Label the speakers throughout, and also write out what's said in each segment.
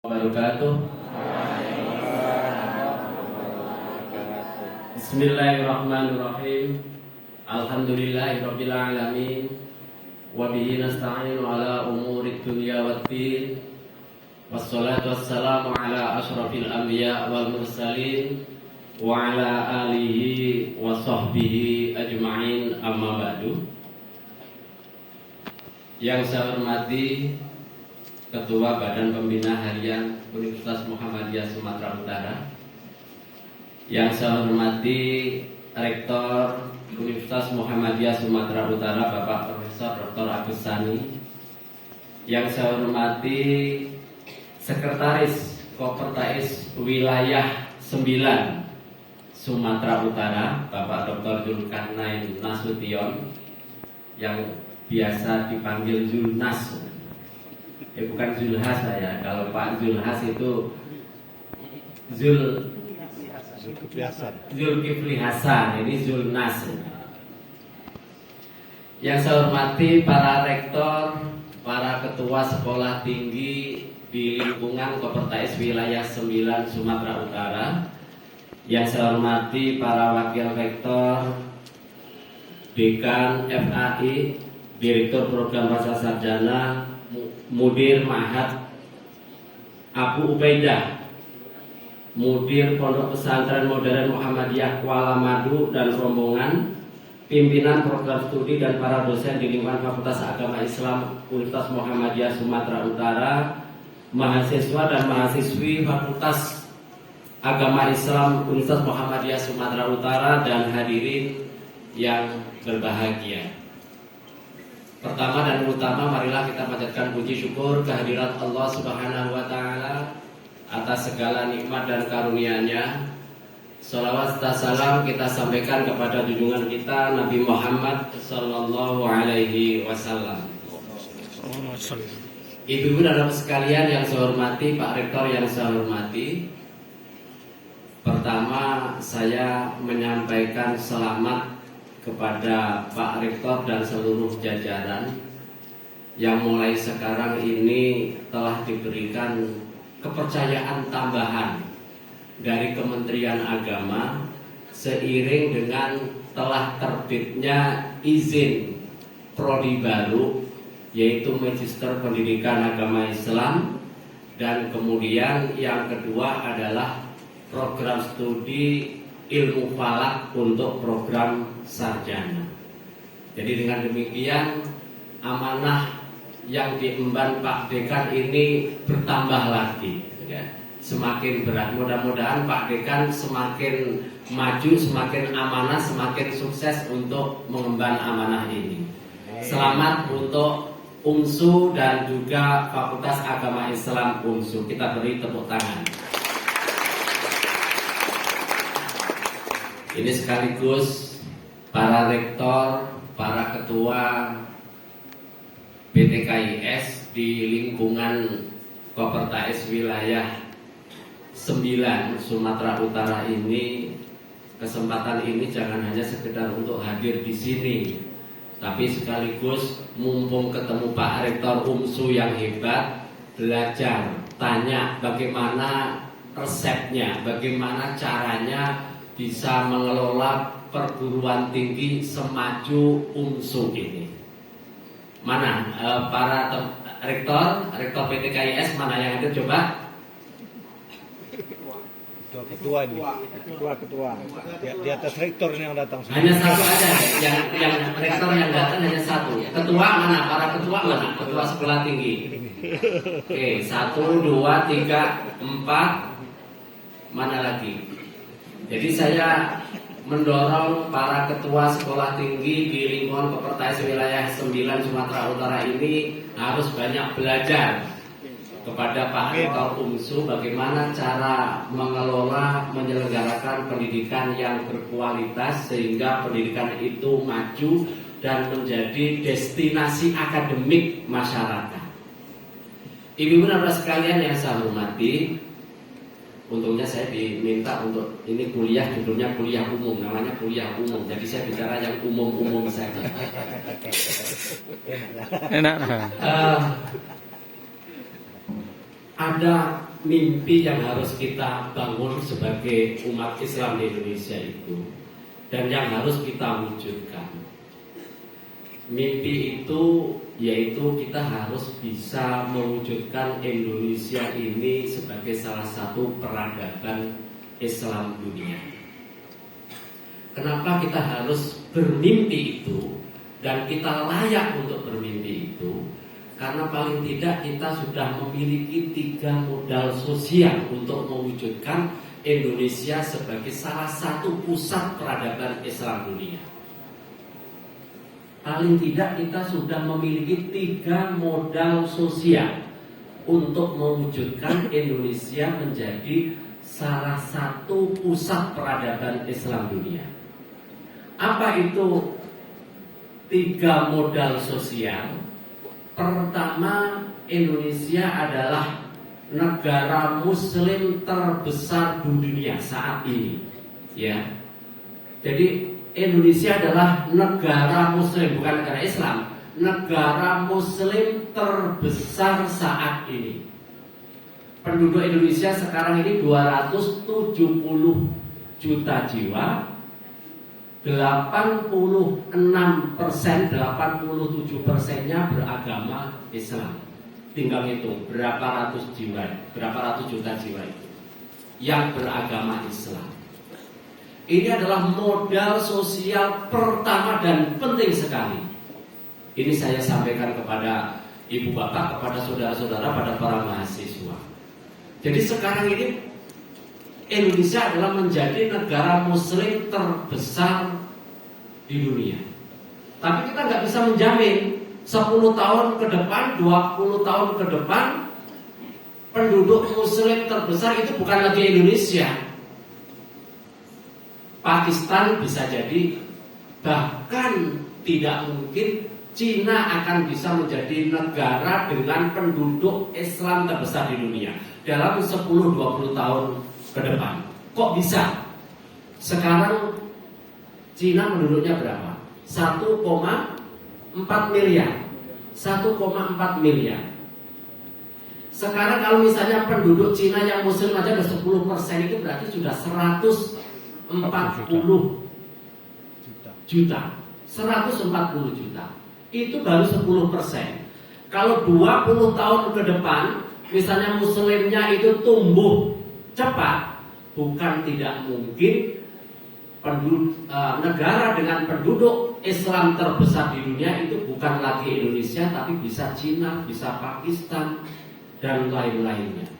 Speaker 1: Wabarakatuh. Bismillahirrahmanirrahim. Alhamdulillahirabbil alamin. Wa bihi nasta'inu ala umurid dunya waddin. Wassalatu wassalamu ala asyrafil anbiya wal mursalin wa ala alihi wa sahbihi ajma'in, amma ba'du. Yang saya hormati Ketua Badan Pembina Harian Universitas Muhammadiyah Sumatera Utara, yang saya hormati Rektor Universitas Muhammadiyah Sumatera Utara Bapak Profesor Dr. Agus Sani, yang saya hormati Sekretaris Kopertais Wilayah 9 Sumatera Utara Bapak Dr. Zulkarnain Nasution, yang biasa dipanggil Zulnas. Bukan Zulhas saya. Kalau Pak Zulhas itu Zulkifli Hasan. Ini Zulnas. Yang saya hormati para rektor, para ketua sekolah tinggi di lingkungan Kopertais Wilayah 9 Sumatera Utara. Yang saya hormati para wakil rektor, dekan FAI, direktur program pasca sarjana, Mudir Ma'had Abu Ubaidah, Mudir Pondok Pesantren Modern Muhammadiyah Kuala Madu dan rombongan, pimpinan program studi dan para dosen di lingkungan Fakultas Agama Islam Universitas Muhammadiyah Sumatera Utara, mahasiswa dan mahasiswi Fakultas Agama Islam Universitas Muhammadiyah Sumatera Utara, dan hadirin yang berbahagia. Pertama dan utama, marilah kita panjatkan puji syukur kehadirat Allah Subhanahu wa Ta'ala atas segala nikmat dan karunia-Nya. Shalawat dan salam kita sampaikan kepada junjungan kita Nabi Muhammad sallallahu alaihi wasallam. Ibu-ibu dan bapak sekalian yang saya hormati, Pak Rektor yang saya hormati, pertama saya menyampaikan selamat kepada Pak Rektor dan seluruh jajaran yang mulai sekarang ini telah diberikan kepercayaan tambahan dari Kementerian Agama seiring dengan telah terbitnya izin prodi baru, yaitu Magister Pendidikan Agama Islam, dan kemudian yang kedua adalah program studi ilmu falak untuk program sarjana. Jadi dengan demikian amanah yang diemban Pak Dekan ini bertambah lagi, ya. Semakin berat. Mudah-mudahan Pak Dekan semakin maju, semakin amanah, semakin sukses untuk mengemban amanah ini. Selamat untuk UMSU dan juga Fakultas Agama Islam UMSU. Kita beri tepuk tangan. Ini sekaligus para rektor, para ketua PTKIS di lingkungan Kopertais Wilayah 9 Sumatera Utara ini. Kesempatan ini jangan hanya sekedar untuk hadir di sini, tapi sekaligus mumpung ketemu Pak Rektor UMSU yang hebat, belajar, tanya bagaimana resepnya, bagaimana caranya bisa mengelola perguruan tinggi semaju UMSU ini. Mana para rektor PTKIS mana yang ada, coba?
Speaker 2: Ketua ini. Ketua. Di atas rektor ini yang datang.
Speaker 1: Hanya satu aja, yang rektor yang datang hanya satu. Ketua mana? Para ketua mana? Ketua sekolah tinggi. Oke, 1, 2, 3, 4. Mana lagi? Jadi saya mendorong para ketua sekolah tinggi di lingkungan Kopertais Wilayah 9 Sumatera Utara ini harus banyak belajar kepada Pak Rektor UMSU bagaimana cara mengelola, menyelenggarakan pendidikan yang berkualitas sehingga pendidikan itu maju dan menjadi destinasi akademik masyarakat. Ibu-ibu dan bapak sekalian yang saya hormati, untungnya saya diminta untuk ini kuliah, judulnya kuliah umum, namanya kuliah umum. Jadi saya bicara yang umum-umum saja. Enak. Ada mimpi yang harus kita bangun sebagai umat Islam di Indonesia itu, dan yang harus kita wujudkan. Mimpi itu yaitu kita harus bisa mewujudkan Indonesia ini sebagai salah satu peradaban Islam dunia. Kenapa kita harus bermimpi itu dan kita layak untuk bermimpi itu? Karena paling tidak kita sudah memiliki 3 modal sosial untuk mewujudkan Indonesia sebagai salah satu pusat peradaban Islam dunia. Paling tidak kita sudah memiliki 3 modal sosial untuk mewujudkan Indonesia menjadi salah satu pusat peradaban Islam dunia. Apa itu 3 modal sosial? Pertama, Indonesia adalah negara Muslim terbesar di dunia saat ini. Ya, jadi Indonesia adalah negara Muslim, bukan negara Islam. Negara Muslim terbesar saat ini. Penduduk Indonesia sekarang ini 270 juta jiwa. 87%-nya beragama Islam. Tinggal hitung berapa ratus juta jiwa itu yang beragama Islam. Ini adalah modal sosial pertama dan penting sekali. Ini saya sampaikan kepada ibu bapak, kepada saudara-saudara, pada para mahasiswa. Jadi sekarang ini Indonesia adalah menjadi negara Muslim terbesar di dunia. Tapi kita nggak bisa menjamin 10 tahun ke depan, 20 tahun ke depan penduduk Muslim terbesar itu bukan lagi Indonesia. Pakistan bisa jadi, bahkan tidak mungkin Cina akan bisa menjadi negara dengan penduduk Islam terbesar di dunia dalam 10-20 tahun ke depan. Kok bisa? Sekarang Cina penduduknya berapa? 1,4 miliar. 1,4 miliar. Sekarang kalau misalnya penduduk Cina yang Muslim aja ada 10%, itu berarti sudah 140 juta. 140 juta. Itu baru 10%. Kalau 20 tahun ke depan, misalnya Muslimnya itu tumbuh cepat, bukan tidak mungkin negara dengan penduduk Islam terbesar di dunia itu bukan lagi Indonesia, tapi bisa Cina, bisa Pakistan, dan lain-lainnya.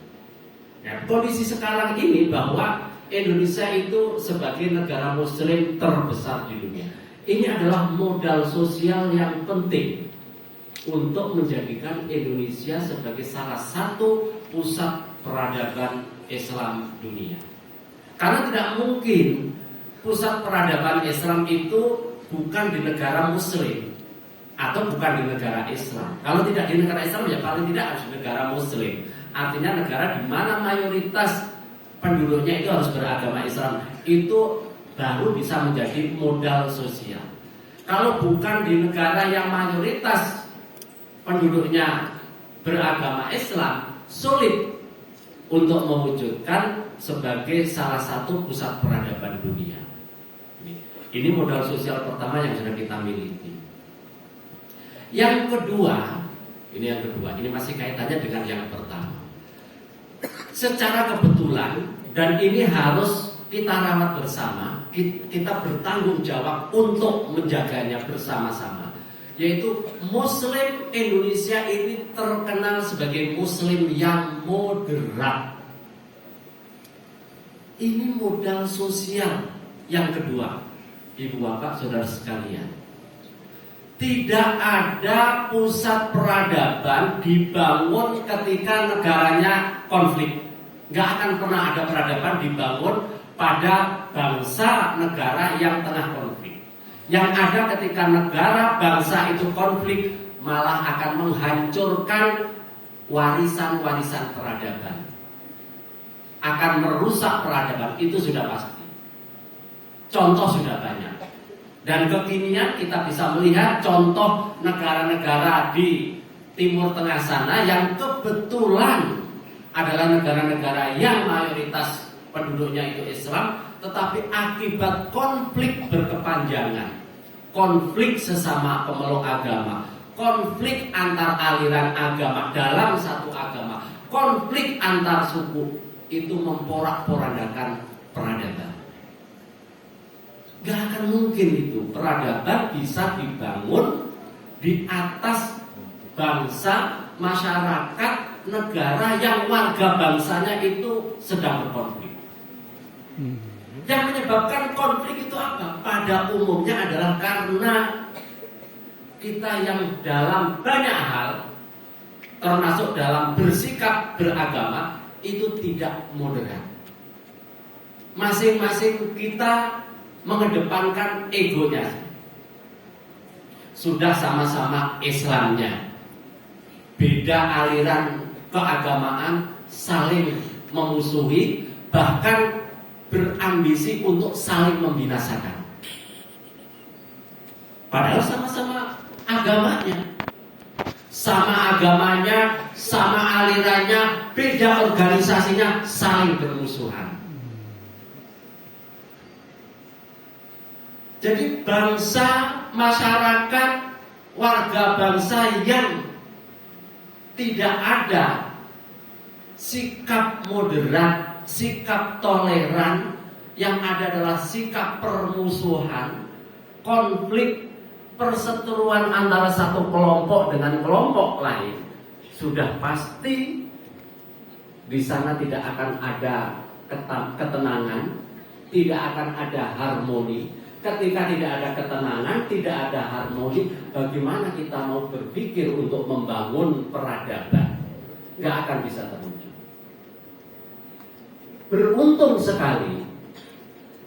Speaker 1: Ya, kondisi sekarang ini bahwa Indonesia itu sebagai negara Muslim terbesar di dunia, ini adalah modal sosial yang penting untuk menjadikan Indonesia sebagai salah satu pusat peradaban Islam dunia. Karena tidak mungkin pusat peradaban Islam itu bukan di negara Muslim atau bukan di negara Islam. Kalau tidak di negara Islam, ya paling tidak harus di negara Muslim. Artinya negara di mana mayoritas penduduknya itu harus beragama Islam. Itu baru bisa menjadi modal sosial. Kalau bukan di negara yang mayoritas penduduknya beragama Islam, sulit untuk mewujudkan sebagai salah satu pusat peradaban dunia. Ini modal sosial pertama yang sudah kita miliki. Yang kedua, ini masih kaitannya dengan yang pertama. Secara kebetulan, dan ini harus kita rawat bersama, kita bertanggung jawab untuk menjaganya bersama-sama. Yaitu Muslim Indonesia ini terkenal sebagai Muslim yang moderat. Ini modal sosial yang kedua, ibu bapak saudara sekalian. Tidak ada pusat peradaban dibangun ketika negaranya konflik. Gak akan pernah ada peradaban dibangun pada bangsa negara yang tengah konflik. Yang ada ketika negara bangsa itu konflik, malah akan menghancurkan warisan-warisan peradaban, akan merusak peradaban, itu sudah pasti. Contoh sudah banyak. Dan kekinian kita bisa melihat contoh negara-negara di Timur Tengah sana yang kebetulan adalah negara-negara yang mayoritas penduduknya itu Islam, tetapi akibat konflik berkepanjangan, konflik sesama pemeluk agama, konflik antar aliran agama dalam satu agama, konflik antar suku, itu memporak-porandakan peradaban. Gak akan mungkin itu peradaban bisa dibangun di atas bangsa, masyarakat, negara yang warga bangsanya itu sedang berkonflik. Yang menyebabkan konflik itu apa? Pada umumnya adalah karena kita yang dalam banyak hal, termasuk dalam bersikap beragama, itu tidak moderat. Masing-masing kita mengedepankan egonya. Sudah sama-sama Islamnya, beda aliran keagamaan, saling memusuhi, bahkan berambisi untuk saling membinasakan. Padahal sama-sama agamanya, sama alirannya, beda organisasinya, saling bermusuhan. Jadi bangsa, masyarakat, warga bangsa yang tidak ada sikap moderat, sikap toleran, yang ada adalah sikap permusuhan, konflik, perseteruan antara satu kelompok dengan kelompok lain, sudah pasti di sana tidak akan ada ketenangan, tidak akan ada harmoni. Ketika tidak ada ketenangan, tidak ada harmoni, bagaimana kita mau berpikir untuk membangun peradaban? Gak akan bisa terwujud. Beruntung sekali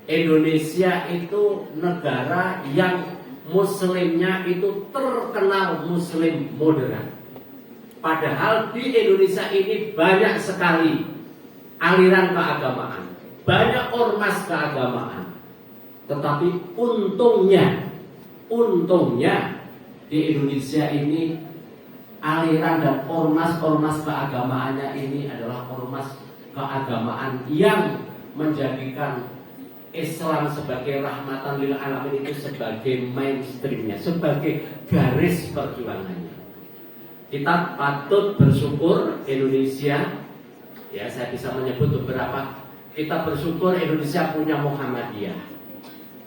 Speaker 1: Indonesia itu negara yang muslimnya itu terkenal muslim moderat. Padahal di Indonesia ini banyak sekali aliran keagamaan, banyak ormas keagamaan. Tetapi untungnya di Indonesia ini aliran dan ormas keagamaannya ini adalah ormas keagamaan yang menjadikan Islam sebagai rahmatan lil alamin itu sebagai mainstreamnya, sebagai garis perjuangannya. Kita patut bersyukur Indonesia, ya saya bisa menyebut beberapa. Kita bersyukur Indonesia punya Muhammadiyah.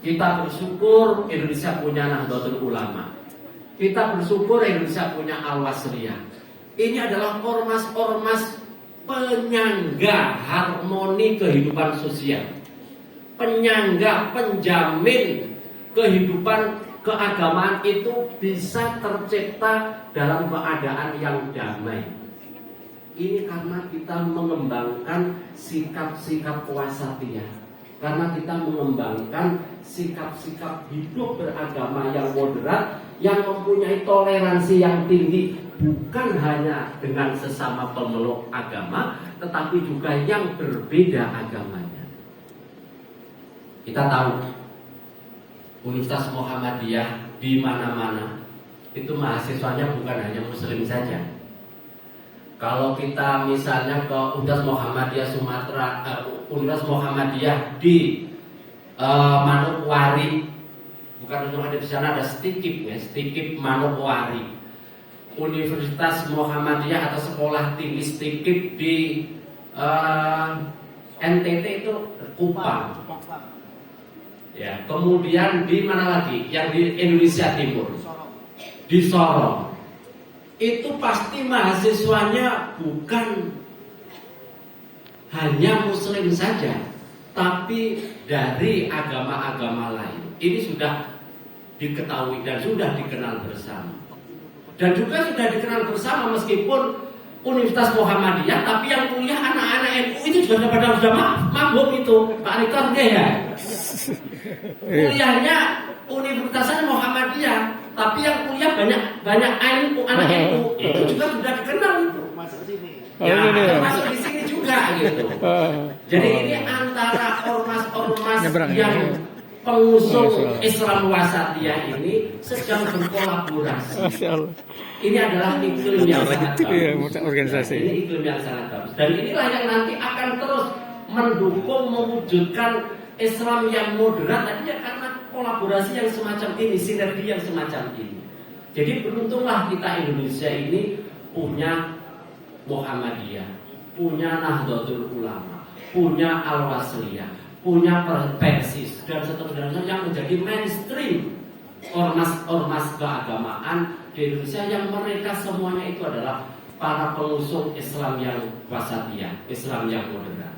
Speaker 1: Kita bersyukur Indonesia punya Nahdlatul Ulama. Kita bersyukur Indonesia punya Al-Wasliyah. Ini adalah ormas-ormas penyangga harmoni kehidupan sosial, penyangga, penjamin kehidupan keagamaan itu bisa tercipta dalam keadaan yang damai. Ini karena kita mengembangkan sikap-sikap wasatiyah, karena kita mengembangkan sikap-sikap hidup beragama yang moderat, yang mempunyai toleransi yang tinggi, bukan hanya dengan sesama pemeluk agama, tetapi juga yang berbeda agamanya. Kita tahu Universitas Muhammadiyah di mana-mana itu mahasiswanya bukan hanya muslim saja. Kalau kita misalnya ke Universitas Muhammadiyah Sumatera, Universitas Muhammadiyah di Manokwari, bukan ada di sana ada Stikip ya, Stikip Manokwari. Universitas Muhammadiyah atau Sekolah Tinggi Stikip di NTT itu Kupang. Ya, kemudian di mana lagi? Yang di Indonesia Timur, di Sorong. Itu pasti mahasiswanya bukan hanya muslim saja, tapi dari agama-agama lain. Ini sudah diketahui dan sudah dikenal bersama. Dan juga sudah dikenal bersama meskipun Universitas Muhammadiyah, tapi yang kuliah anak-anak NU itu sudah mabuk itu, Pak Rektornya ya. Kuliahnya Universitasnya Muhammadiyah, tapi yang kuliah banyak NU, anak NU, itu juga sudah dikenal itu. Ya, termasuk di sini juga gitu. Jadi ini antara ormas-ormas yang pengusung Islam Wasatiyah ini sedang berkolaborasi. Ini adalah iklim yang sangat bagus.
Speaker 2: Organisasi.
Speaker 1: Ini iklim yang sangat bagus. Dan inilah yang nanti akan terus mendukung mewujudkan Islam yang moderat tadinya karena kolaborasi yang semacam ini, sinergi yang semacam ini. Jadi beruntunglah kita Indonesia ini punya Muhammadiyah, punya Nahdlatul Ulama, punya Al-Wasliyah, punya Persis dan seterusnya yang menjadi mainstream ormas-ormas keagamaan di Indonesia yang mereka semuanya itu adalah para pengusung Islam yang wasatiyah, Islam yang moderat.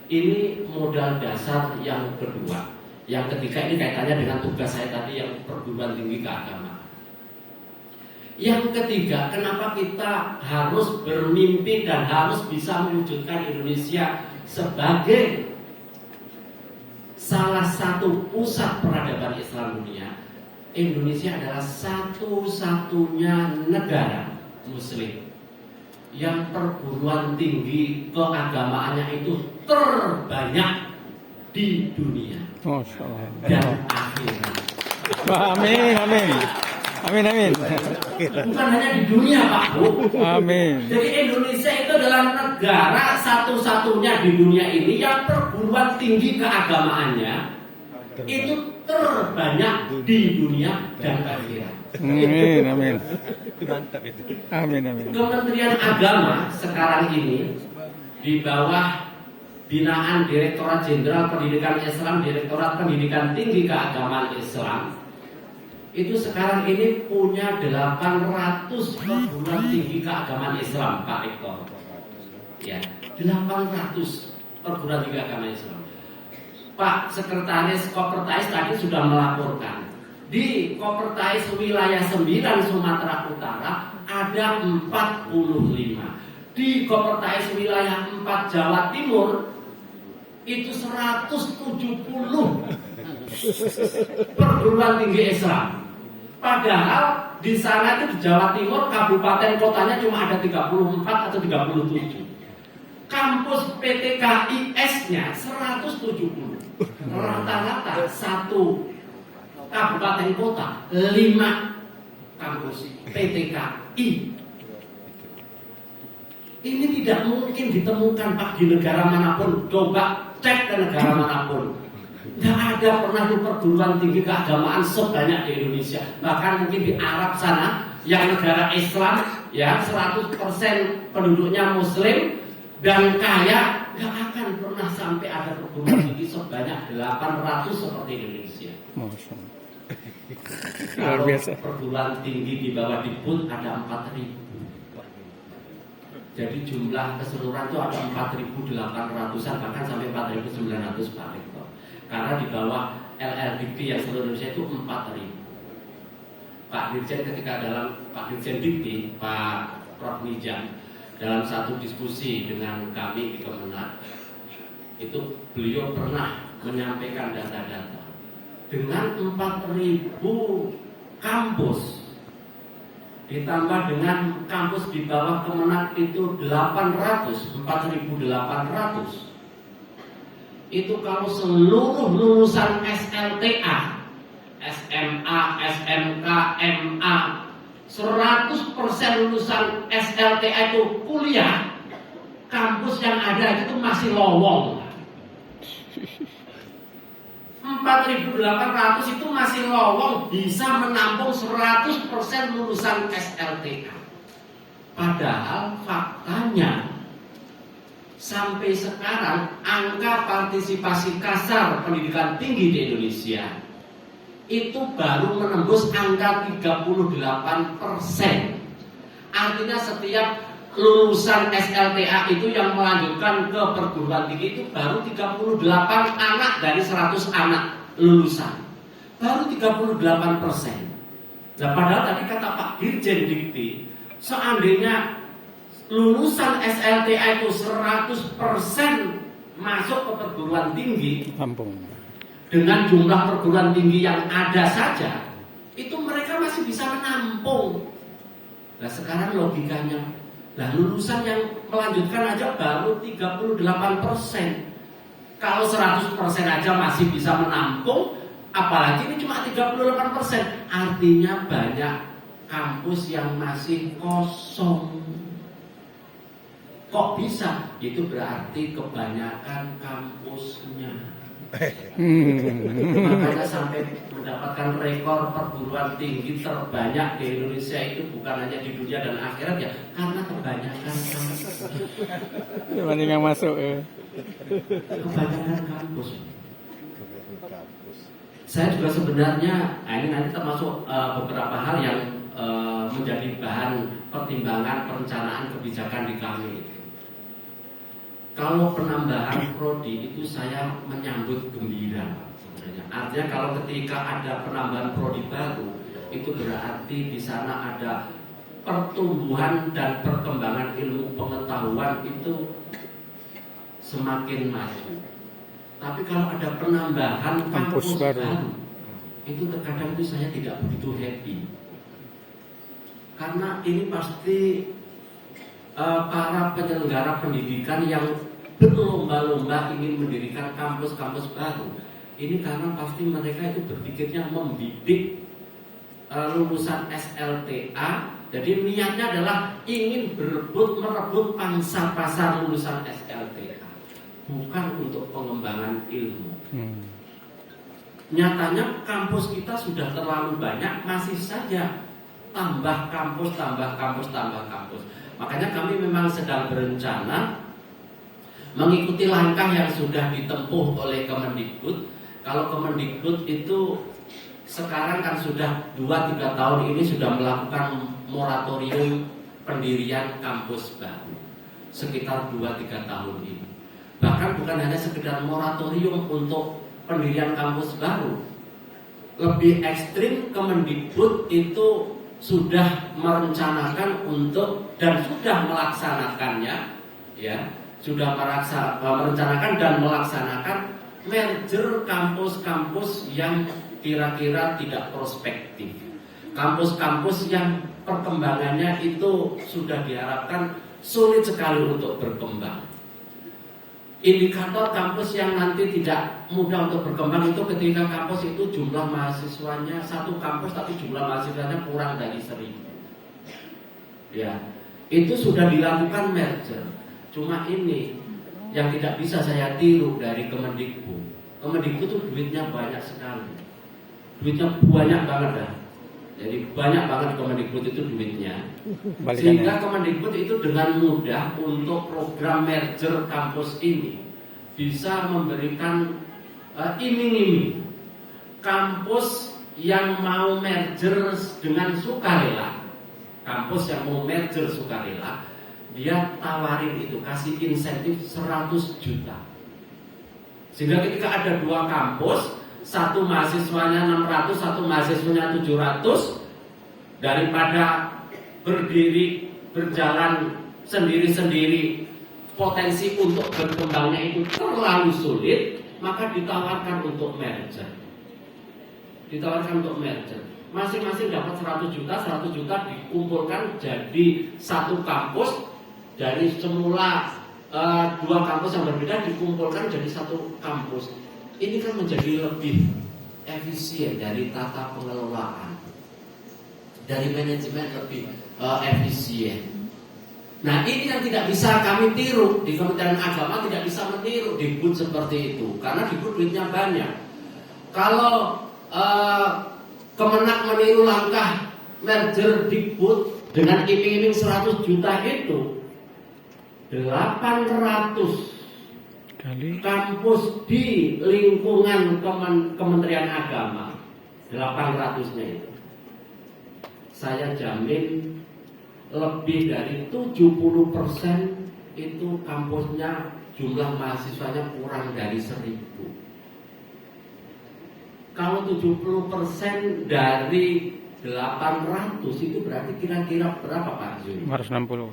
Speaker 1: Ini modal dasar yang kedua. Yang ketiga ini kaitannya dengan tugas saya tadi yang perguruan tinggi keagamaan. Yang ketiga, kenapa kita harus bermimpi dan harus bisa mewujudkan Indonesia sebagai salah satu pusat peradaban Islam dunia. Indonesia adalah satu-satunya negara Muslim yang perguruan tinggi keagamaannya itu terbanyak di dunia dan akhirat.
Speaker 2: Amin, amin. Amin, amin.
Speaker 1: Bukan hanya di dunia, Pak Bu.
Speaker 2: Amin.
Speaker 1: Jadi Indonesia itu adalah negara satu-satunya di dunia ini yang perguruan tinggi keagamaannya itu terbanyak di dunia dan akhirat.
Speaker 2: Amin, amin. Mantap itu. Amin, amin.
Speaker 1: Kementerian Agama sekarang ini di bawah binaan Direktorat Jenderal Pendidikan Islam, Direktorat Pendidikan Tinggi Keagamaan Islam, itu sekarang ini punya 800 perguruan tinggi keagamaan Islam, Pak Rektor. Ya, 800 perguruan tinggi keagamaan Islam. Pak Sekretaris Kopertais tadi sudah melaporkan di Kopertais wilayah 9 Sumatera Utara ada 45. Di Kopertais wilayah 4 Jawa Timur itu 170 perguruan tinggi Islam. Padahal di sana itu di Jawa Timur kabupaten kotanya cuma ada 34 atau 37. Kampus PTKIS-nya 170. Rata-rata satu kabupaten kota 5 kampus PTKI. Ini tidak mungkin ditemukan Pak di negara manapun. Coba cek ke negara manapun. Tidak ada pernah tuh perguruan tinggi keagamaan sebanyak di Indonesia. Bahkan mungkin di Arab sana yang negara Islam ya 100% penduduknya Muslim dan kaya, nggak akan pernah sampai ada perguruan tinggi sebanyak 800 seperti Indonesia. Kalau perguruan tinggi di bawah Dikbud ada 4.000. Jadi jumlah keseluruhan itu ada 4.800-an bahkan sampai 4.900 Pak Rektor. Karena di bawah LLDikti yang seluruh Indonesia itu 4.000. Pak Dirjen ketika dalam Pak Dirjen Dikti, Pak Prof. Nijam dalam satu diskusi dengan kami di Kemenak itu beliau pernah menyampaikan data-data dengan 4.000 kampus ditambah dengan kampus di bawah Kemenak itu 4.800 itu kalau seluruh lulusan SLTA, SMA, SMK, MA 100% lulusan SLTA itu kuliah, kampus yang ada itu masih lowong. 4.800 itu masih lowong bisa menampung 100% lulusan SLTA. Padahal faktanya sampai sekarang angka partisipasi kasar pendidikan tinggi di Indonesia itu baru menembus angka 38%. Artinya setiap lulusan SLTA itu yang melanjutkan ke perguruan tinggi itu baru 38 anak dari 100 anak lulusan. Baru 38%. Nah, padahal tadi kata Pak Dirjen Dikti, seandainya lulusan SLTA itu 100% masuk ke perguruan tinggi, dengan jumlah perguruan tinggi yang ada saja, itu mereka masih bisa menampung. Nah sekarang logikanya, nah lulusan yang melanjutkan aja baru 38%. Kalau 100% aja masih bisa menampung, Apalagi ini cuma 38%, artinya banyak kampus yang masih kosong. Kok bisa? Itu berarti kebanyakan kampusnya. Makanya sampai mendapatkan rekor perguruan tinggi terbanyak di Indonesia itu bukan hanya di dunia dan akhirat ya, karena kebanyakan kampus.
Speaker 3: Banyak yang masuk ya.
Speaker 1: Kebanyakan kampus. Saya juga sebenarnya, ini nanti termasuk beberapa hal yang menjadi bahan pertimbangan perencanaan kebijakan di kami. Kalau penambahan prodi itu saya menyambut gembira sebenarnya. Artinya kalau ketika ada penambahan prodi baru, itu berarti di sana ada pertumbuhan dan perkembangan ilmu pengetahuan itu semakin maju. Tapi kalau ada penambahan kampus baru, itu terkadang itu saya tidak begitu happy. Karena ini pasti para penyelenggara pendidikan yang berlomba-lomba ingin mendirikan kampus-kampus baru. Ini karena pasti mereka itu berpikirnya membidik lulusan SLTA. Jadi niatnya adalah ingin merebut pangsa pasar lulusan SLTA, bukan untuk pengembangan ilmu. Nyatanya kampus kita sudah terlalu banyak, masih saja tambah kampus. Makanya kami memang sedang berencana mengikuti langkah yang sudah ditempuh oleh Kemendikbud. Kalau Kemendikbud itu sekarang kan sudah 2-3 tahun ini sudah melakukan moratorium pendirian kampus baru, sekitar 2-3 tahun ini. Bahkan bukan hanya sekedar moratorium untuk pendirian kampus baru, lebih ekstrim Kemendikbud itu sudah merencanakan untuk dan sudah melaksanakannya, ya, sudah merencanakan dan melaksanakan merger kampus-kampus yang kira-kira tidak prospektif, kampus-kampus yang perkembangannya itu sudah diharapkan sulit sekali untuk berkembang. Indikator kampus yang nanti tidak mudah untuk berkembang itu ketika kampus itu jumlah mahasiswanya, satu kampus tapi jumlah mahasiswanya kurang dari 1.000. Ya, itu sudah dilakukan merger. Cuma ini yang tidak bisa saya tiru dari Kemendikbud. Kemendikbud itu duitnya banyak sekali. Duitnya banyak banget dah. Jadi banyak banget Kemendikbud itu duitnya. Sehingga Kemendikbud itu dengan mudah untuk program merger kampus ini bisa memberikan iming-iming kampus yang mau merger dengan sukarela. Kampus yang mau merger sukarela, dia tawarin itu, kasih insentif 100 juta. Sehingga ketika ada 2 kampus, satu mahasiswanya 600, satu mahasiswanya 700, daripada berdiri berjalan sendiri-sendiri, potensi untuk berkembangnya itu terlalu sulit, maka ditawarkan untuk merger. Masing-masing dapat 100 juta dikumpulkan jadi satu kampus. Dari semula 2 kampus yang berbeda dikumpulkan jadi satu kampus. Ini kan menjadi lebih efisien dari tata pengelolaan, dari manajemen lebih efisien. Nah, ini yang tidak bisa kami tiru di Kementerian Agama, tidak bisa meniru Dikbud seperti itu, karena Dikbud duitnya banyak. Kalau Kemenak meniru langkah merger Dikbud dengan iming-iming 100 juta itu, 800 kampus di lingkungan Kementerian Agama, 800-nya itu, saya jamin lebih dari 70% itu kampusnya jumlah mahasiswanya kurang dari 1.000. Kalau 70% dari 800 itu berarti kira-kira berapa Pak Zul?
Speaker 3: 560.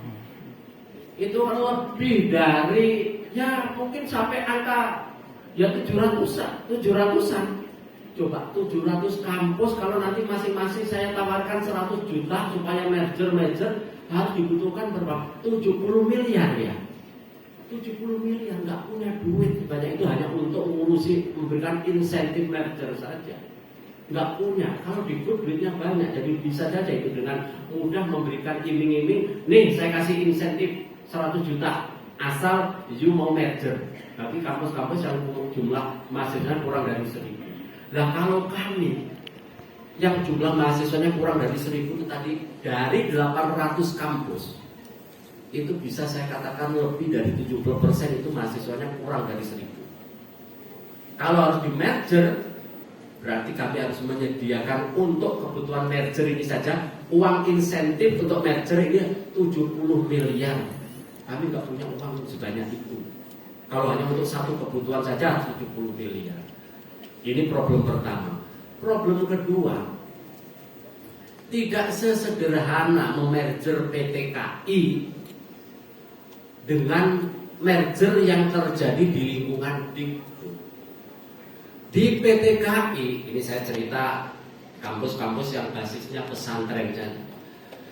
Speaker 1: Itu lebih dari, ya mungkin sampai angka ya 700-an. Coba 700 kampus, kalau nanti masing-masing saya tawarkan 100 juta supaya merger harus dibutuhkan berapa? 70 miliar ya. 70 miliar nggak punya duit, banyak itu hanya untuk ngurusi memberikan insentif merger saja. Nggak punya. Kalau di grup duitnya banyak, jadi bisa saja itu dengan mudah memberikan iming-iming. Nih saya kasih insentif 100 juta asal you mau merger. Tapi kampus-kampus yang jumlah mahasiswanya kurang dari 1.000. Nah kalau kami yang jumlah mahasiswanya kurang dari 1.000 itu tadi dari 800 kampus, itu bisa saya katakan lebih dari 70% itu mahasiswanya kurang dari 1.000. Kalau harus di merger, berarti kami harus menyediakan untuk kebutuhan merger ini saja uang insentif untuk merger ini 70 miliar. Kami nggak punya uang sebanyak itu. Kalau hanya untuk satu kebutuhan saja 70 miliar. Ini problem pertama. Problem kedua, tidak sesederhana memerger PT KI dengan merger yang terjadi di lingkungan Dikbud. Di PT KI, ini saya cerita kampus-kampus yang basisnya pesantren saja.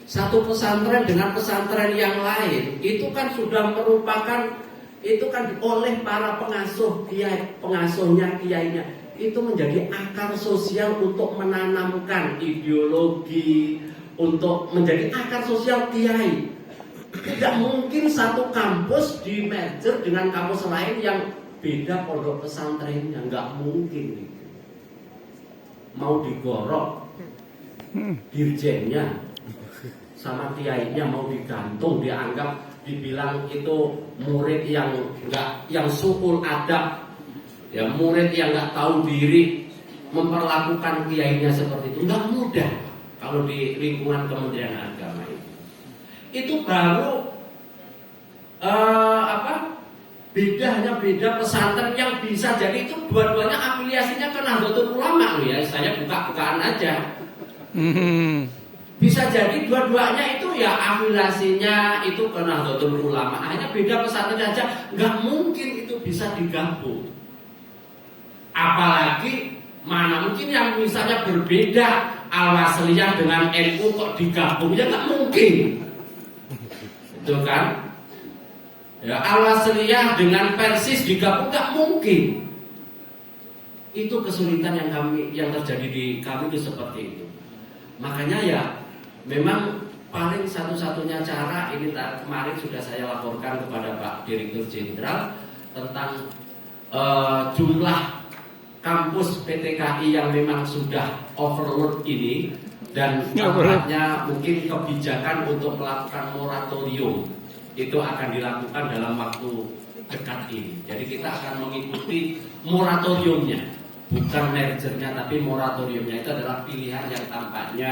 Speaker 1: Satu pesantren dengan pesantren yang lain itu kan sudah merupakan, itu kan oleh para pengasuh kiai, pengasuhnya kiainya itu menjadi akar sosial untuk menanamkan ideologi, untuk menjadi akar sosial kiai. Tidak mungkin satu kampus di merger dengan kampus lain yang beda pondok pesantrennya, nggak mungkin itu. Mau digorok dirjennya sama kiainya, mau digantung, dianggap dibilang itu murid yang enggak, yang suul adab, ya murid yang nggak tahu diri, memperlakukan kiainya seperti itu nggak mudah kalau di lingkungan Kementerian Agama itu. Itu baru bedanya beda pesantren yang bisa jadi itu dua-duanya afiliasinya ke Nahdlatul Ulama loh ya, saya buka-bukaan aja. Bisa jadi dua-duanya itu ya afiliasinya itu ke Nahdlatul Ulama, hanya beda pesantren aja, nggak mungkin itu bisa digabung. Apalagi mana mungkin yang misalnya berbeda Al-Wasliyah dengan NU kok digabung, ya nggak mungkin, itu kan? Ya, Al-Wasliyah dengan Persis digabung nggak mungkin. Itu kesulitan yang terjadi di kami itu seperti itu. Makanya ya memang paling satu-satunya cara ini kemarin sudah saya laporkan kepada Pak Direktur Jenderal tentang jumlah kampus PT KI yang memang sudah overload ini dan tampaknya mungkin kebijakan untuk melakukan moratorium itu akan dilakukan dalam waktu dekat ini. Jadi kita akan mengikuti moratoriumnya, bukan mergernya, tapi moratoriumnya itu adalah pilihan yang tampaknya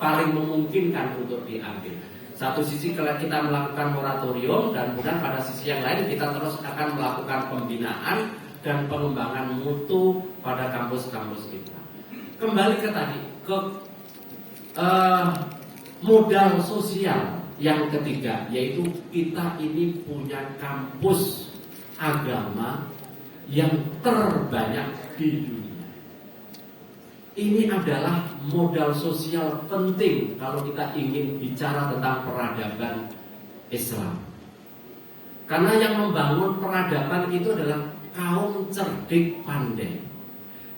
Speaker 1: paling memungkinkan untuk diambil. Satu sisi kalau kita melakukan moratorium, dan kemudian pada sisi yang lain kita terus akan melakukan pembinaan dan pengembangan mutu pada kampus-kampus kita. Kembali ke tadi, ke modal sosial yang ketiga, yaitu kita ini punya kampus agama yang terbanyak di dunia. Ini adalah modal sosial penting kalau kita ingin bicara tentang peradaban Islam. Karena yang membangun peradaban itu adalah kaum cerdik pandai.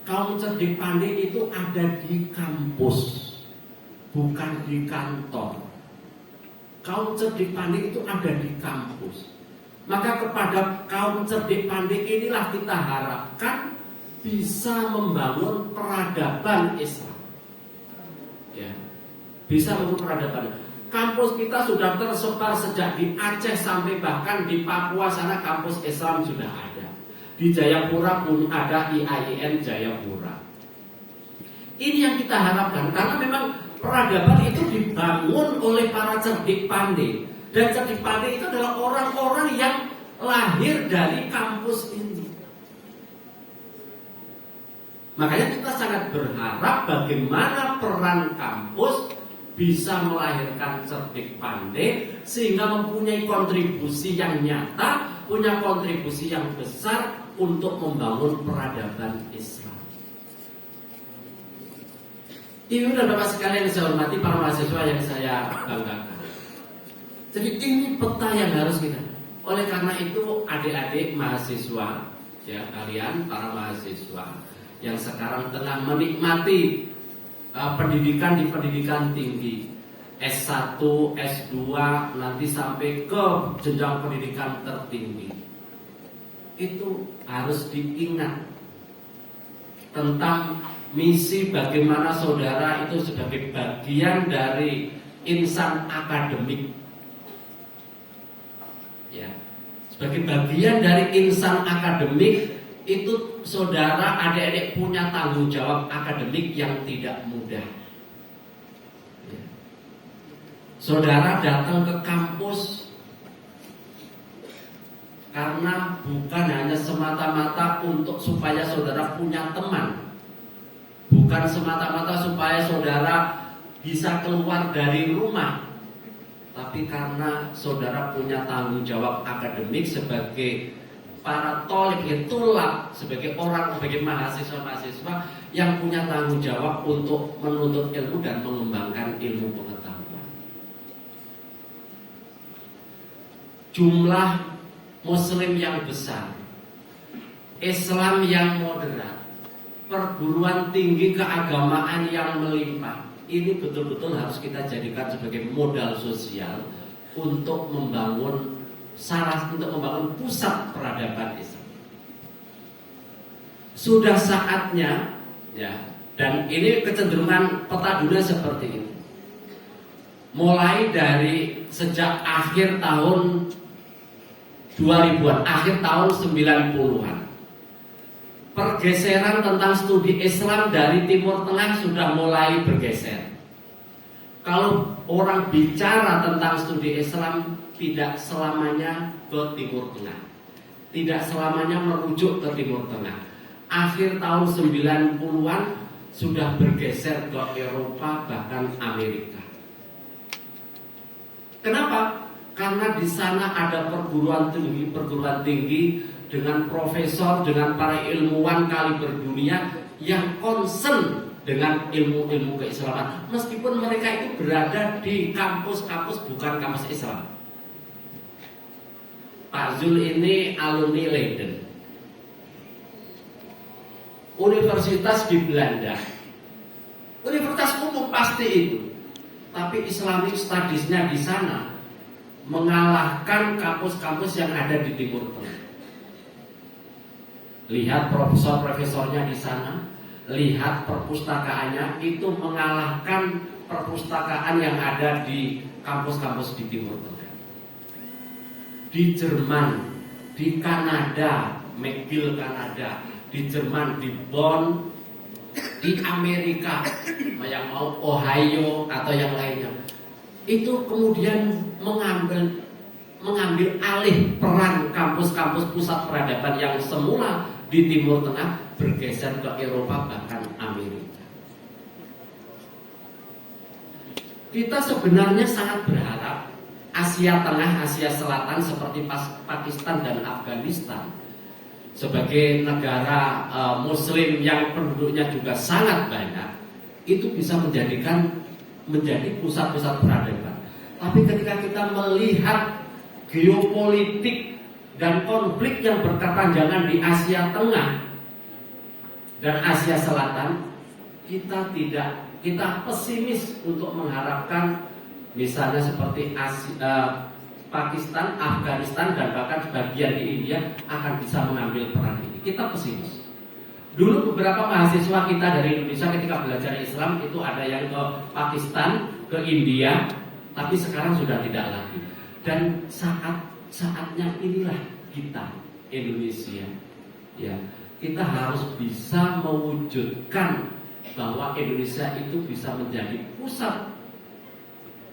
Speaker 1: Kaum cerdik pandai itu ada di kampus, bukan di kantor. Kaum cerdik pandai itu ada di kampus. Maka kepada kaum cerdik pandai inilah kita harapkan bisa membangun peradaban Islam. Ya, bisa membangun peradaban. Kampus kita sudah tersebar sejak di Aceh sampai bahkan di Papua sana kampus Islam sudah ada. Di Jayapura pun ada IAIN Jayapura. Ini yang kita harapkan karena memang peradaban itu dibangun oleh para cerdik pandai. Dan cerdik pandai itu adalah orang-orang yang lahir dari kampus ini. Makanya kita sangat berharap bagaimana peran kampus bisa melahirkan cerdik pandai sehingga mempunyai kontribusi yang nyata, punya kontribusi yang besar untuk membangun peradaban Islam. Ibu dan Bapak sekalian yang saya hormati, para mahasiswa yang saya banggakan. Jadi ini peta yang harus kita. Oleh karena itu adik-adik mahasiswa, ya kalian para mahasiswa yang sekarang tengah menikmati pendidikan di pendidikan tinggi, S1, S2, nanti sampai ke jenjang pendidikan tertinggi, itu harus diingat tentang misi bagaimana saudara itu sebagai bagian dari insan akademik, ya, sebagai bagian dari insan akademik itu saudara adik-adik punya tanggung jawab akademik yang tidak mudah. Ya. Saudara datang ke kampus karena bukan hanya semata-mata untuk supaya saudara punya teman, bukan semata-mata supaya saudara bisa keluar dari rumah, tapi karena saudara punya tanggung jawab akademik sebagai para tolik, tulak, sebagai orang, sebagai mahasiswa-mahasiswa yang punya tanggung jawab untuk menuntut ilmu dan mengembangkan ilmu pengetahuan. Jumlah Muslim yang besar, Islam yang moderat, perguruan tinggi keagamaan yang melimpah, ini betul-betul harus kita jadikan sebagai modal sosial untuk membangun pusat peradaban Islam. Sudah saatnya, ya, dan ini kecenderungan peta dunia seperti ini. Mulai dari sejak akhir tahun 2000-an, akhir tahun 90-an, pergeseran tentang studi Islam dari Timur Tengah sudah mulai bergeser. Kalau orang bicara tentang studi Islam, tidak selamanya ke Timur Tengah, tidak selamanya merujuk ke Timur Tengah. Akhir tahun 90-an sudah bergeser ke Eropa, bahkan Amerika. Kenapa? Karena di sana ada perguruan tinggi dengan profesor, dengan para ilmuwan kaliber dunia yang concern dengan ilmu-ilmu keislaman, meskipun mereka itu berada di kampus-kampus bukan kampus Islam. Pak Zul ini alumni Leiden, universitas di Belanda, universitas umum pasti itu, tapi Islamic Studies-nya di sana mengalahkan kampus-kampus yang ada di Timur Tengah. Lihat profesor-profesornya di sana, lihat perpustakaannya, itu mengalahkan perpustakaan yang ada di kampus-kampus di Timur Tengah. Di Jerman, di Kanada, McGill Kanada, di Jerman, di Bonn, di Amerika, yang mau Ohio atau yang lainnya, itu kemudian mengambil alih peran kampus-kampus pusat peradaban yang semula di Timur Tengah, bergeser ke Eropa bahkan Amerika. Kita sebenarnya sangat berharap Asia Tengah, Asia Selatan seperti Pakistan dan Afghanistan sebagai negara Muslim yang penduduknya juga sangat banyak, itu bisa menjadi pusat-pusat peradaban. Tapi ketika kita melihat geopolitik dan konflik yang berkepanjangan di Asia Tengah dan Asia Selatan, kita pesimis untuk mengharapkan misalnya seperti Pakistan, Afghanistan, dan bahkan sebagian di India akan bisa mengambil peran ini. Kita pesimis. Dulu beberapa mahasiswa kita dari Indonesia ketika belajar Islam itu ada yang ke Pakistan, ke India, tapi sekarang sudah tidak lagi. Dan saatnya inilah kita Indonesia, ya, kita harus bisa mewujudkan bahwa Indonesia itu bisa menjadi pusat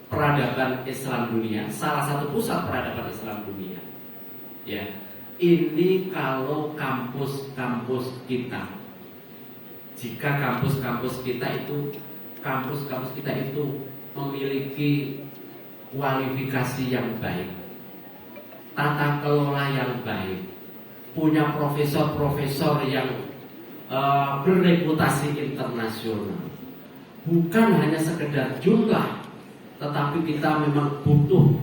Speaker 1: peradaban Islam dunia, salah satu pusat peradaban Islam dunia. Ya, ini kalau kampus-kampus kita, jika kampus-kampus kita itu memiliki kualifikasi yang baik, tata kelola yang baik, punya profesor-profesor yang berreputasi internasional, bukan hanya sekedar jumlah, tetapi kita memang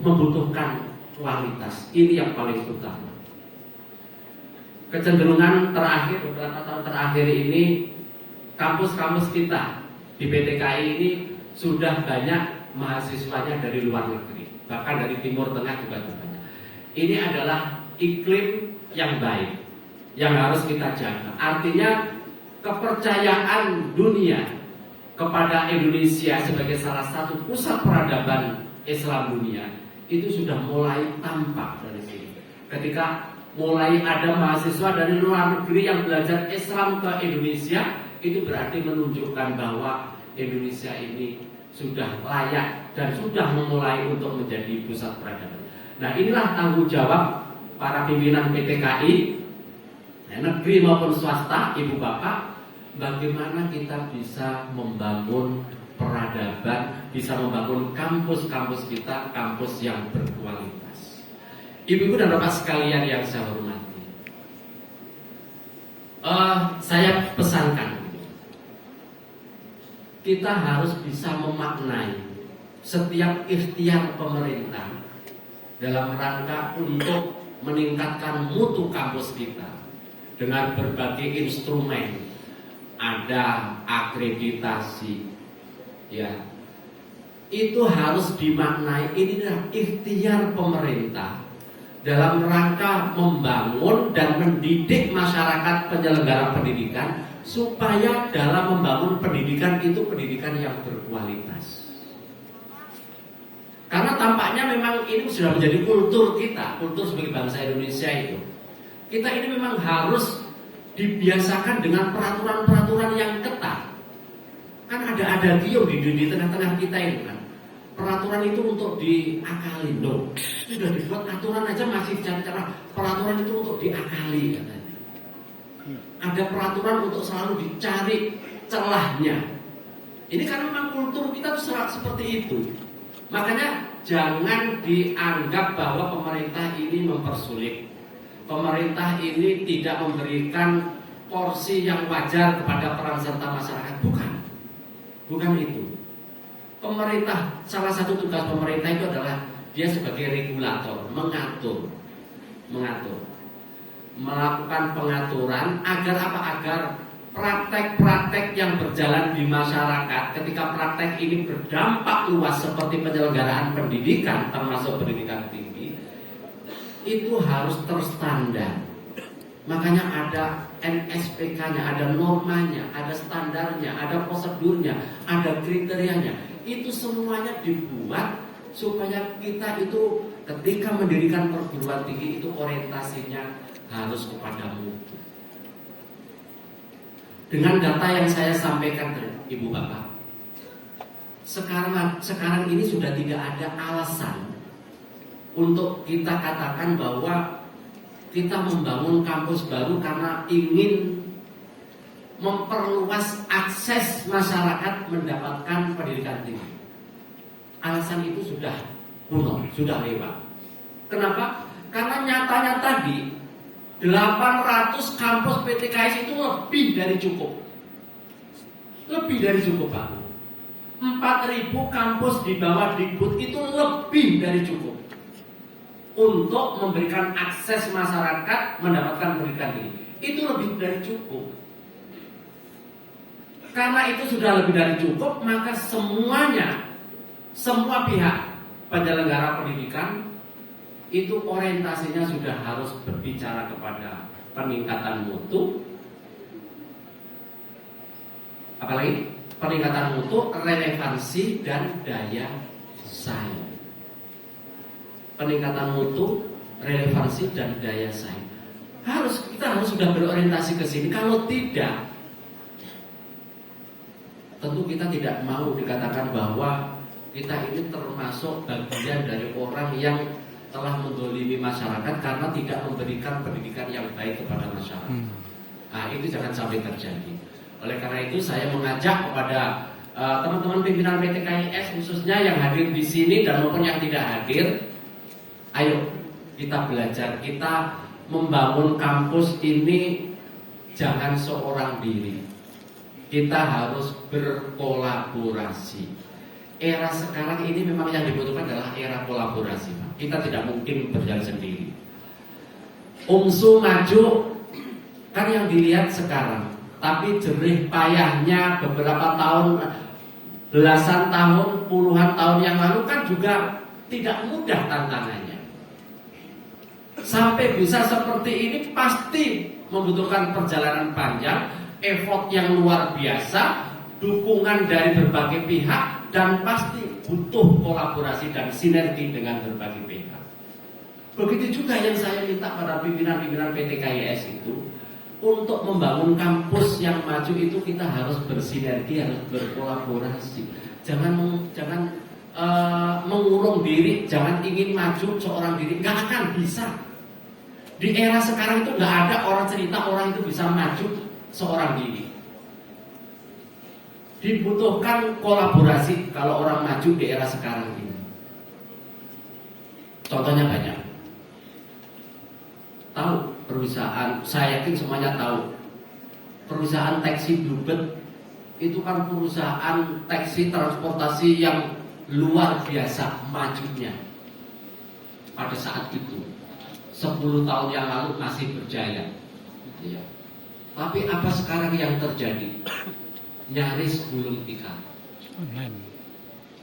Speaker 1: membutuhkan kualitas. Ini yang paling utama. Kecenderungan terakhir beberapa tahun terakhir ini, kampus-kampus kita di PTKI ini sudah banyak mahasiswanya dari luar negeri, bahkan dari Timur Tengah juga banyak. Ini adalah iklim yang baik yang harus kita jaga. Artinya kepercayaan dunia kepada Indonesia sebagai salah satu pusat peradaban Islam dunia itu sudah mulai tampak dari sini. Ketika mulai ada mahasiswa dari luar negeri yang belajar Islam ke Indonesia, itu berarti menunjukkan bahwa Indonesia ini sudah layak dan sudah memulai untuk menjadi pusat peradaban. Nah, inilah tanggung jawab para pimpinan PTKI, negeri maupun swasta, ibu bapak, bagaimana kita bisa membangun peradaban, bisa membangun kampus-kampus kita, kampus yang berkualitas. Ibu-ibu dan bapak sekalian yang saya hormati, saya pesankan, kita harus bisa memaknai setiap ikhtiar pemerintah dalam rangka untuk meningkatkan mutu kampus kita dengan berbagai instrumen. Ada akreditasi, ya, itu harus dimaknai. Ini adalah ikhtiar pemerintah dalam rangka membangun dan mendidik masyarakat penyelenggara pendidikan supaya dalam membangun pendidikan itu pendidikan yang berkualitas. Karena tampaknya memang ini sudah menjadi kultur kita, kultur sebagai bangsa Indonesia itu. Kita ini memang harus dibiasakan dengan peraturan-peraturan yang ketat. Kan ada adagium di tengah-tengah kita ini kan. Peraturan itu untuk diakali, loh. Sudah dibuat aturan aja masih cara peraturan itu untuk diakali katanya. Ada peraturan untuk selalu dicari celahnya. Ini kan memang kultur kita seperti itu. Makanya jangan dianggap bahwa pemerintah ini mempersulit. Pemerintah ini tidak memberikan porsi yang wajar kepada peran serta masyarakat. Bukan itu. Pemerintah, salah satu tugas pemerintah itu adalah dia sebagai regulator, mengatur, melakukan pengaturan agar apa? Agar praktek-praktek yang berjalan di masyarakat, ketika praktek ini berdampak luas seperti penyelenggaraan pendidikan, termasuk pendidikan tinggi, itu harus terstandar. Makanya ada NSPK-nya, ada normanya, ada standarnya, ada prosedurnya, ada kriterianya. Itu semuanya dibuat supaya kita itu ketika mendirikan perguruan tinggi itu orientasinya harus kepada mutu. Dengan data yang saya sampaikan Ibu Bapak, sekarang ini sudah tidak ada alasan untuk kita katakan bahwa kita membangun kampus baru karena ingin memperluas akses masyarakat mendapatkan pendidikan tinggi. Alasan itu sudah kuno, sudah lewat. Kenapa? Karena nyatanya tadi 800 kampus PTKS itu lebih dari cukup. Lebih dari cukup, Pak. 4.000 kampus di bawah Dikbud itu lebih dari cukup untuk memberikan akses masyarakat mendapatkan pendidikan tinggi. Itu lebih dari cukup. Karena itu sudah lebih dari cukup, maka semua pihak penyelenggara pendidikan itu orientasinya sudah harus berbicara kepada peningkatan mutu, apalagi peningkatan mutu, relevansi dan daya saing. Peningkatan mutu, relevansi dan daya saing. Kita harus sudah berorientasi ke sini. Kalau tidak, tentu kita tidak mau dikatakan bahwa kita ini termasuk bagian dari orang yang telah mendolimi masyarakat karena tidak memberikan pendidikan yang baik kepada masyarakat. Nah, itu jangan sampai terjadi. Oleh karena itu saya mengajak kepada teman-teman pimpinan PTKIS khususnya yang hadir di sini dan maupun yang tidak hadir, ayo kita belajar, kita membangun kampus ini jangan seorang diri. Kita harus berkolaborasi. era sekarang ini memang yang dibutuhkan adalah era kolaborasi. Kita tidak mungkin berjalan sendiri. UMSU maju kan yang dilihat sekarang, tapi jerih payahnya beberapa tahun, belasan tahun, puluhan tahun yang lalu kan juga tidak mudah tantangannya. Sampai bisa seperti ini pasti membutuhkan perjalanan panjang, effort yang luar biasa, dukungan dari berbagai pihak, dan pasti butuh kolaborasi dan sinergi dengan berbagai pihak. Begitu juga yang saya minta pada pimpinan-pimpinan PT KIS itu, untuk membangun kampus yang maju itu kita harus bersinergi, harus berkolaborasi. Jangan mengurung diri, jangan ingin maju seorang diri, nggak akan bisa. Di era sekarang itu nggak ada orang cerita orang itu bisa maju seorang diri. Dibutuhkan kolaborasi kalau orang maju di era sekarang ini. Contohnya banyak. Tahu perusahaan, saya yakin semuanya tahu. Perusahaan taksi Bluebird itu kan perusahaan taksi transportasi yang luar biasa majunya pada saat itu. 10 tahun yang lalu masih berjaya. Ya. Tapi apa sekarang yang terjadi? Nyaris gulung tikar.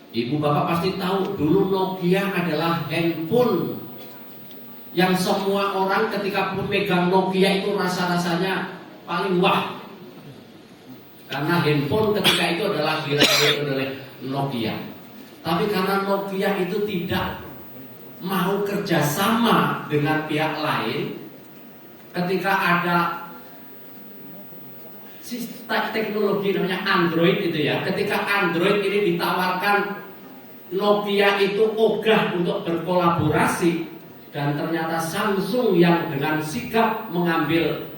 Speaker 1: Ibu bapak pasti tahu dulu Nokia adalah handphone yang semua orang ketika memegang Nokia itu rasa-rasanya paling wah. Karena handphone ketika itu adalah diraih oleh Nokia. Tapi karena Nokia itu tidak mau kerjasama dengan pihak lain, ketika ada sistem teknologi namanya Android itu ya, ketika Android ini ditawarkan, Nokia itu ogah untuk berkolaborasi, dan ternyata Samsung yang dengan sigap mengambil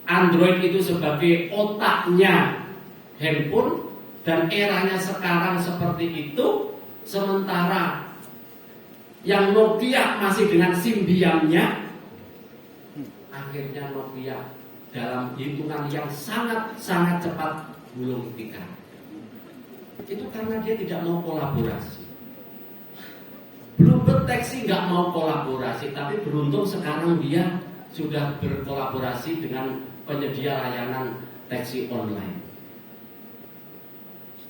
Speaker 1: Android itu sebagai otaknya handphone, dan eranya sekarang seperti itu, sementara yang Nokia masih dengan Symbian-nya, akhirnya Nokia dalam hitungan yang sangat cepat gulung tikar. Itu karena dia tidak mau kolaborasi. Bluebird Taxi nggak mau kolaborasi, tapi beruntung sekarang dia sudah berkolaborasi dengan penyedia layanan taksi online.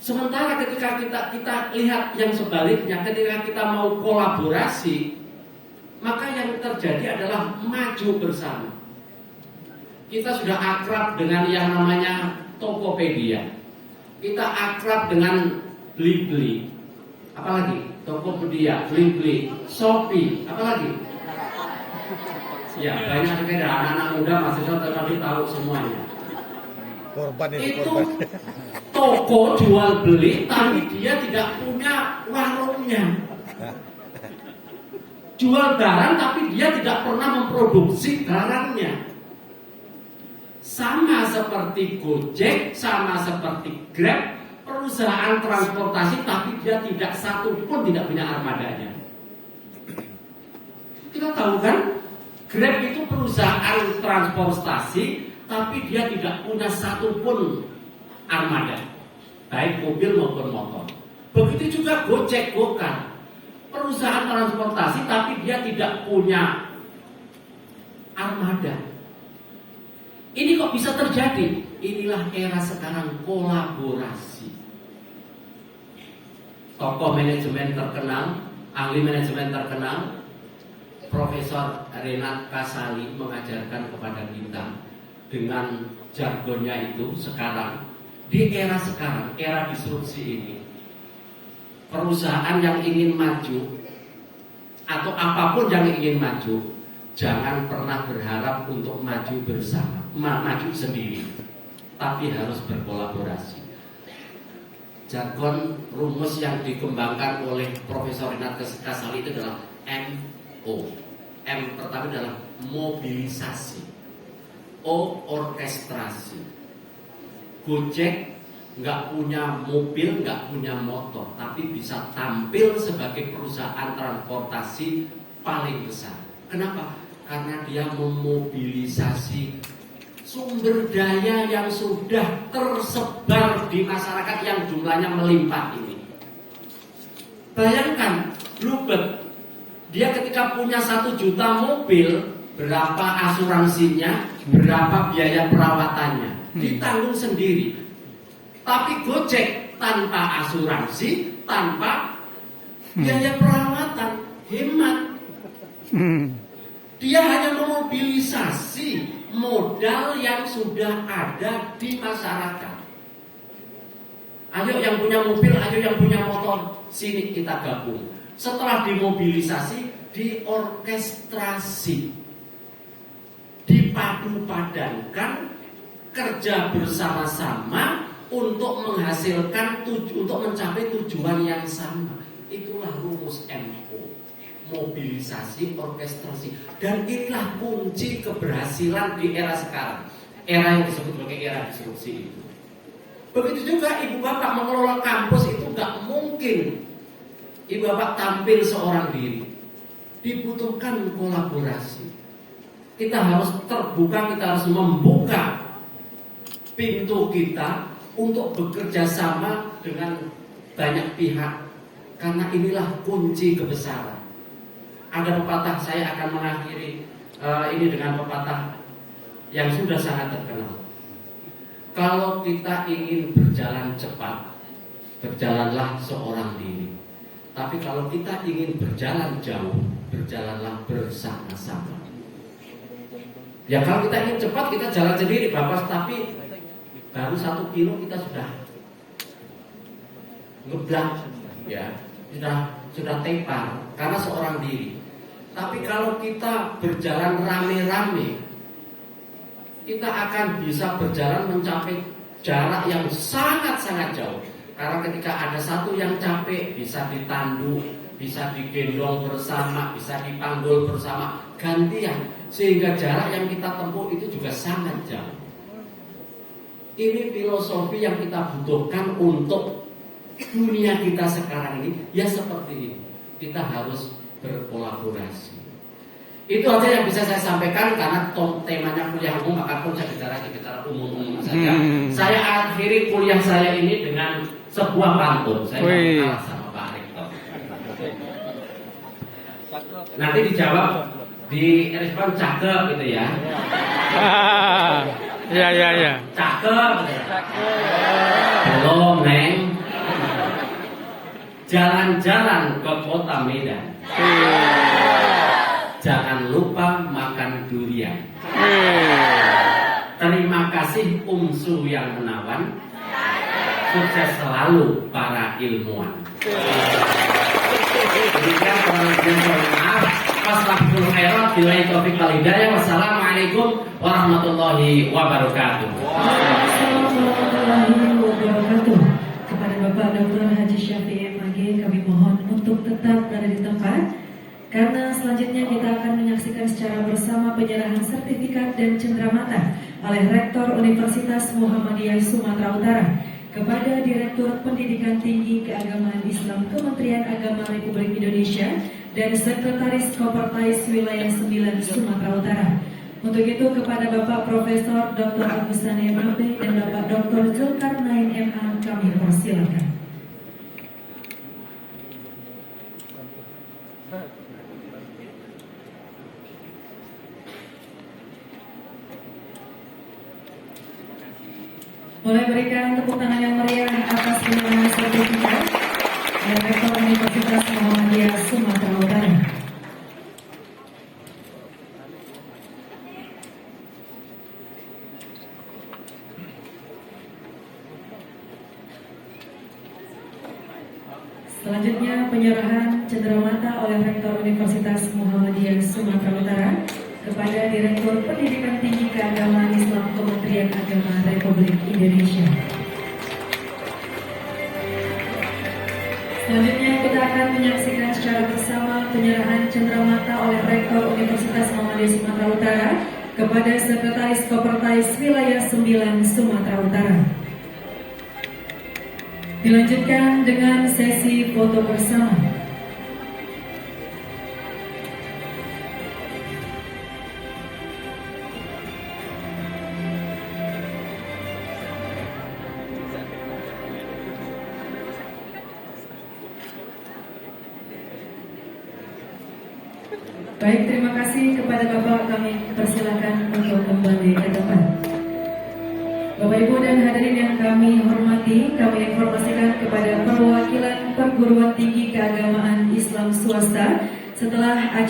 Speaker 1: Sementara ketika kita lihat yang sebaliknya, ketika kita mau kolaborasi, maka yang terjadi adalah maju bersama. Kita sudah akrab dengan yang namanya Tokopedia. Kita akrab dengan Blibli. Apalagi? Tokopedia, Blibli, Shopee, apalagi? Ya, banyak sekali anak-anak muda mahasiswa tetapi tahu semuanya.
Speaker 2: Korban
Speaker 1: itu toko jual beli, tapi dia tidak punya warungnya. Jual barang, tapi dia tidak pernah memproduksi barangnya. Sama seperti Gojek, sama seperti Grab, perusahaan transportasi, tapi dia tidak satu pun tidak punya armadanya. Kita tahu kan, Grab itu perusahaan transportasi, tapi dia tidak punya satu pun armada, baik mobil maupun motor. Begitu juga Gojek, Gokar, perusahaan transportasi, tapi dia tidak punya armada. Ini kok bisa terjadi? Inilah era sekarang kolaborasi. Tokoh manajemen terkenal, ahli manajemen terkenal, Profesor Renat Kasali mengajarkan kepada kita dengan jargonnya itu sekarang, di era sekarang, era disrupsi ini, perusahaan yang ingin maju atau apapun yang ingin maju, jangan pernah berharap untuk maju bersama, maju sendiri, tapi harus berkolaborasi. Jargon rumus yang dikembangkan oleh Profesor Renat Kasali itu adalah MO. M pertama adalah mobilisasi, O orkestrasi. Gojek nggak punya mobil, nggak punya motor, tapi bisa tampil sebagai perusahaan transportasi paling besar. Kenapa? Karena dia memobilisasi sumber daya yang sudah tersebar di masyarakat yang jumlahnya melimpah ini. Bayangkan, Bluebird, dia ketika punya 1 juta mobil, berapa asuransinya, berapa biaya perawatannya, ditanggung sendiri. Tapi Gojek tanpa asuransi, tanpa biaya perawatan, hemat. Dia hanya memobilisasi modal yang sudah ada di masyarakat. Ayo yang punya mobil, ayo yang punya motor, sini kita gabung. Setelah dimobilisasi, diorkestrasi, dipadu-padankan, kerja bersama-sama untuk menghasilkan, untuk mencapai tujuan yang sama. Itulah rumus MO, mobilisasi, orkestrasi. Dan inilah kunci keberhasilan di era sekarang, era yang disebut sebagai era disrupsi itu. Begitu juga ibu bapak mengelola kampus itu gak mungkin ibu bapak tampil seorang diri. Dibutuhkan kolaborasi. Kita harus terbuka, kita harus membuka pintu kita untuk bekerja sama dengan banyak pihak. Karena inilah kunci kebesaran. Ada pepatah, saya akan mengakhiri ini dengan pepatah yang sudah sangat terkenal. Kalau kita ingin berjalan cepat, berjalanlah seorang diri. Tapi kalau kita ingin berjalan jauh, berjalanlah bersama-sama. Ya kalau kita ingin cepat, kita jalan sendiri, Bapak. Tapi baru 1 kilo kita sudah ngeblak, ya, sudah tepar karena seorang diri. Tapi kalau kita berjalan rame-rame, kita akan bisa berjalan mencapai jarak yang sangat-sangat jauh. Karena ketika ada satu yang capek, bisa ditandu, bisa digendong bersama, bisa dipanggul bersama, gantian. Sehingga jarak yang kita tempuh itu juga sangat jauh. Ini filosofi yang kita butuhkan untuk dunia kita sekarang ini. Ya seperti ini, kita harus berkolaborasi. Itu aja yang bisa saya sampaikan karena temanya kuliah umum, maka pun saya bicara umum-umum saja. Saya akhiri kuliah saya ini dengan sebuah pantun. Saya kalah sama Pak Rektor. Nanti dijawab di respon cakep gitu ya.
Speaker 3: Ya.
Speaker 1: Cakep. Belum, Neng. Jalan-jalan ke kota Medan. Jangan lupa makan durian. Terima kasih Umsu yang menawan. Sukses selalu para ilmuwan. Demikian pengajian, mohon maaf. Wassalamualaikum warahmatullahi wabarakatuh. Wassalamualaikum warahmatullahi wabarakatuh.
Speaker 4: Kepada Bapak Dr. Haji Syafi'i MAG, kami mohon untuk tetap berada di tempat. Karena selanjutnya kita akan menyaksikan secara bersama penyerahan sertifikat dan cenderamata oleh Rektor Universitas Muhammadiyah Sumatera Utara kepada Direktur Pendidikan Tinggi Keagamaan Islam Kementerian Agama Republik Indonesia dan Sekretaris Kopertais Wilayah 9 Sumatera Utara. Untuk itu kepada Bapak Profesor Dr. Agusan MAB dan Bapak Dr. Zulkarnain MA kami persilakan. Mulai berikan tepuk tangan yang meriah atas penyerahan sertifikat dan Rektor Universitas Muhammadiyah Sumatera Utara. Selanjutnya penyerahan cenderamata oleh Rektor Universitas Muhammadiyah Sumatera Utara kepada Direktur Pendidikan Tinggi Keagamaan Islam Kementerian Agama Republik Indonesia. Selanjutnya kita akan menyaksikan secara bersama penyerahan cenderamata oleh Rektor Universitas Muhammadiyah Sumatera Utara kepada Sekretaris Kopertais Wilayah 9 Sumatera Utara. Dilanjutkan dengan sesi foto bersama. Baik, terima kasih kepada Bapak, kami persilakan untuk kembali ke depan. Bapak Ibu dan hadirin yang kami hormati, kami informasikan kepada perwakilan perguruan tinggi keagamaan Islam swasta setelah acara